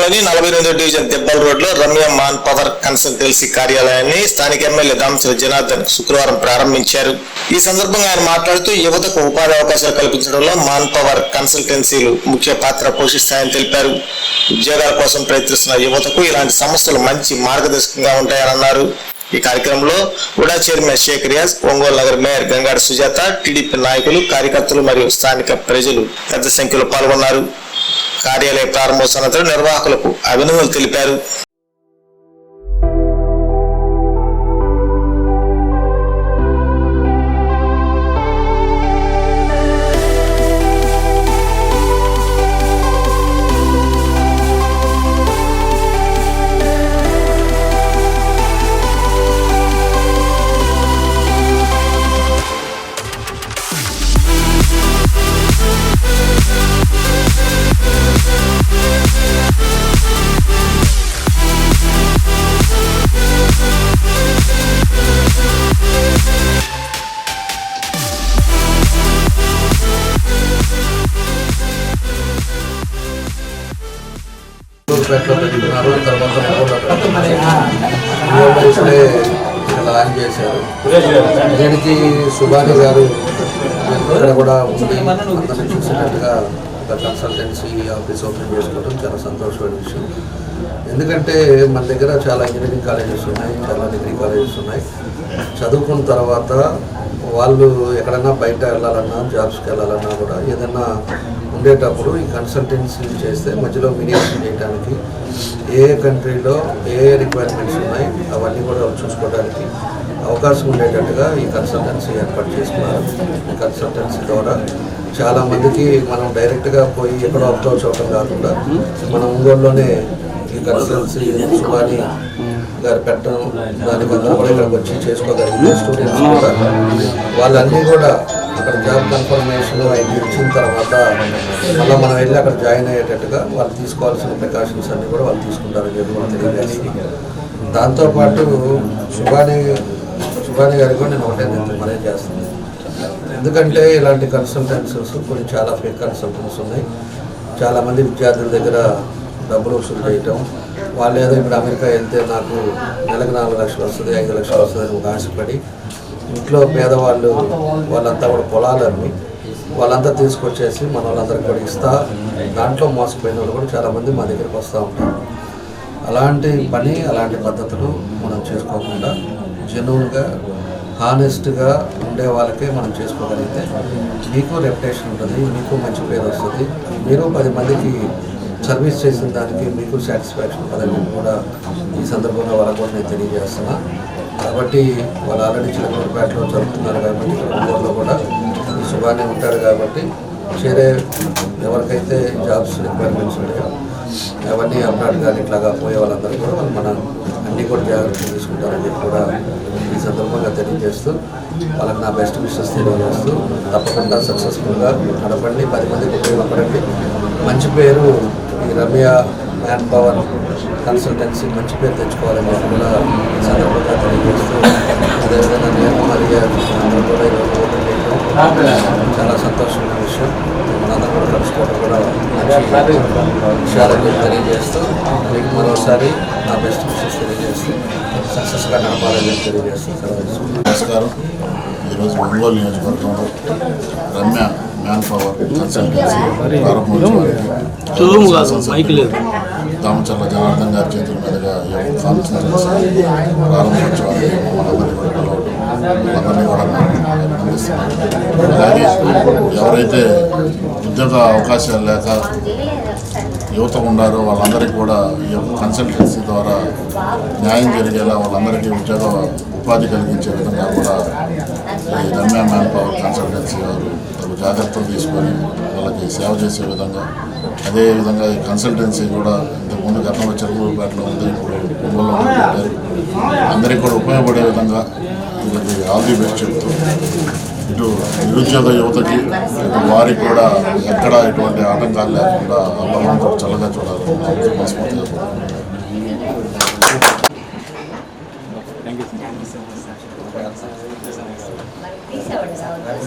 పట్టణంలోని 42వ డివిజన్ దెబ్బల రోడ్లో రమ్య మాన్ పవర్ కన్సల్టెన్సీ కార్యాలయాన్ని స్థానిక ఎమ్మెల్యే దామచల జనార్దన్ శుక్రవారం ప్రారంభించారు. ఈ సందర్భంగా ఆయన మాట్లాడుతూ యువతకు ఉపాధి అవకాశాలు కల్పించడంలో మాన్ పవర్ కన్సల్టెన్సీలు ముఖ్య పాత్ర పోషిస్తాయని తెలిపారు. ఉద్యోగాల కోసం ప్రయత్నిస్తున్న యువతకు ఇలాంటి సంస్థలు మంచి మార్గదర్శకంగా ఉంటాయని అన్నారు. ఈ కార్యక్రమంలో ఉడా చైర్మన్ షేక్ రియాజ్, ఒంగోలు నగర మేయర్ గంగాడ సుజాత, టీడీపీ నాయకులు, కార్యకర్తలు మరియు స్థానిక ప్రజలు పెద్ద సంఖ్యలో పాల్గొన్నారు. కార్యాలయ ప్రారంభోత్సవం నిర్వాహకులకు అభినందనలు తెలిపారు. పేటలో పెట్టుకున్నారు. తర్వాత లాంచ్ చేశారు. దీనికి సుభాని గారు ఇక్కడ కూడా ఉండి అందరినీ చూసేటట్టుగా ఒక కన్సల్టెన్సీ ఆఫీస్ ఓపెన్ చేసుకోవడం చాలా సంతోషమైన విషయం. ఎందుకంటే మన దగ్గర చాలా ఇంజనీరింగ్ కాలేజెస్ ఉన్నాయి, చాలా డిగ్రీ కాలేజెస్ ఉన్నాయి. చదువుకున్న తర్వాత వాళ్ళు ఎక్కడైనా బయట వెళ్ళాలన్నా, జాబ్స్కి వెళ్ళాలన్నా కూడా ఏదైనా ఉండేటప్పుడు ఈ కన్సల్టెన్సీ చేస్తే మధ్యలో మీడియేషన్ చేయడానికి ఏ కంట్రీలో ఏ రిక్వైర్మెంట్స్ ఉన్నాయి అవన్నీ కూడా చూసుకోవడానికి అవకాశం ఉండేటట్టుగా ఈ కన్సల్టెన్సీ ఏర్పాటు చేసుకున్నారు. ఈ కన్సల్టెన్సీ ద్వారా చాలామందికి మనం డైరెక్ట్గా పోయి ఎక్కడో అప్రోచ్ అవ్వడం కాకుండా మన ఒంగోలులోనే ఈ కన్సల్టెన్సీ సుభాని గారు పెట్టడం, దానికి అందరూ కూడా ఇక్కడికి వచ్చి చేసుకోగలిగితే స్టూడెంట్స్ కూడా వాళ్ళన్నీ కూడా అక్కడ జాబ్ కన్ఫర్మేషన్ అవి ఇచ్చిన తర్వాత మళ్ళీ మనం వెళ్ళి అక్కడ జాయిన్ అయ్యేటట్టుగా వాళ్ళు తీసుకోవాల్సిన ప్రికాషన్స్ అన్నీ కూడా వాళ్ళు తీసుకుంటారని చెప్పి మనం తెలియజేస్తుంది. దాంతోపాటు సుభాని గారికి కూడా నేను ఒకటే మనం చేస్తుంది. ఎందుకంటే ఇలాంటి కన్సల్టెన్సీస్ కొన్ని చాలా ఫేక్ కన్సల్టెన్సీస్ ఉన్నాయి. చాలామంది విద్యార్థుల దగ్గర డబ్బులు వసూలు చేయటం, వాళ్ళు ఏదో ఇప్పుడు అమెరికా వెళ్తే నాకు నెలకు 4 లక్షలు వస్తుంది, 5 లక్షలు వస్తుంది అని ఒక ఆశపడి ఇంట్లో పేదవాళ్ళు వాళ్ళంతా కూడా పొలాలన్నీ వాళ్ళంతా తీసుకొచ్చేసి మన వాళ్ళందరికీ కూడా ఇస్తా దాంట్లో మోసపోయిన వాళ్ళు కూడా చాలామంది మా దగ్గరికి వస్తూ ఉంటారు. అలాంటి పని, అలాంటి పద్ధతులు మనం చేసుకోకుండా జెన్యూన్గా, హానెస్ట్గా ఉండే వాళ్ళకే మనం చేసుకోగలిగితే మీకు రెప్యుటేషన్ ఉంటుంది, మీకు మంచి పేరు వస్తుంది, మీరు 10 మందికి సర్వీస్ చేసిన దానికి మీకు సాటిస్ఫాక్షన్ కదని కూడా ఈ సందర్భంగా వాళ్ళకు కూడా నేను తెలియజేస్తున్నా. కాబట్టి వాళ్ళు ఆల్రెడీ చిలకలూరుపేటలో జరుగుతున్నారు కాబట్టి ఒంగోలులో కూడా ఈ సుభాని ఉంటాడు కాబట్టి చేరే ఎవరికైతే జాబ్స్ రిక్వైర్మెంట్స్ ఉంటాయో అవన్నీ అబ్రాడ్ కానీ ఇట్లాగా పోయే వాళ్ళందరూ కూడా వాళ్ళు మన అన్నీ కూడా జాగ్రత్తలు తీసుకుంటారని చెప్పి కూడా ఈ సందర్భంగా తెలియజేస్తూ వాళ్ళకి నా బెస్ట్ విషెస్ తెలియజేస్తూ తప్పకుండా సక్సెస్ఫుల్గా నడపండి, 10 మందికి ఉపయోగపడండి. మంచి పేరు ఈ రమ్య మ్యాన్ పవర్ కన్సల్టెన్సీ మంచి పేరు తెచ్చుకోవాలని చెప్పి కూడా ఈ సందర్భంగా తెలియజేస్తూ అదేవిధంగా నేను మరియు అందరూ కూడా ఈరోజు ఓపెన్ చేయడం చాలా సంతోషమైన విషయం. మనందరూ కూడా కలుసుకోవడం కూడా మంచి విషయాలని తెలియజేస్తూ మీకు మరోసారి నా బెస్ట్ విషెస్ తెలియజేస్తూ సక్సెస్గా నడపాలని తెలియజేస్తూ సెలవు. నమస్కారం. ఈరోజు ఒంగోలు నియోజకవర్గంలో రమ్య మ్యాన్ పవర్ కన్సల్టెన్సీ ప్రారంభోత్సవానికి దామచర్ల జనార్దన్ గారి చేతుల మీదుగా కన్సల్టెన్సీ ప్రారంభోత్సవానికి మనందరినీ కూడా అభినందిస్తున్నాం. అలాగే ఎవరైతే ఉద్యోగ అవకాశాలు లేక యువత ఉన్నారో వాళ్ళందరికీ కూడా ఈ యొక్క కన్సల్టెన్సీ ద్వారా న్యాయం జరిగేలా వాళ్ళందరికీ ఉపాధి కలిగించే విధంగా కూడా ఈ రమ్య మ్యాన్ పవర్ కన్సల్టెన్సీ వారు జాగ్రత్తలు తీసుకొని వాళ్ళకి సేవ చేసే విధంగా, అదేవిధంగా ఈ కన్సల్టెన్సీ కూడా ఇంతకుముందు గతంలో చిలకలూరుపేటలో ఉంది, ఇప్పుడు ఒంగోలులో పెట్టారు. అందరికీ కూడా ఉపయోగపడే విధంగా వీళ్ళకి ఆల్ ది బెస్ట్ చెప్తూ ఇటు నిరుద్యోగ యువతకి ఇటు వారికి కూడా ఎక్కడ ఎటువంటి ఆటంకాలు లేకుండా భగవంతుడు చల్లగా చూడాలని మనస్ఫూర్తిగా Thank you so much.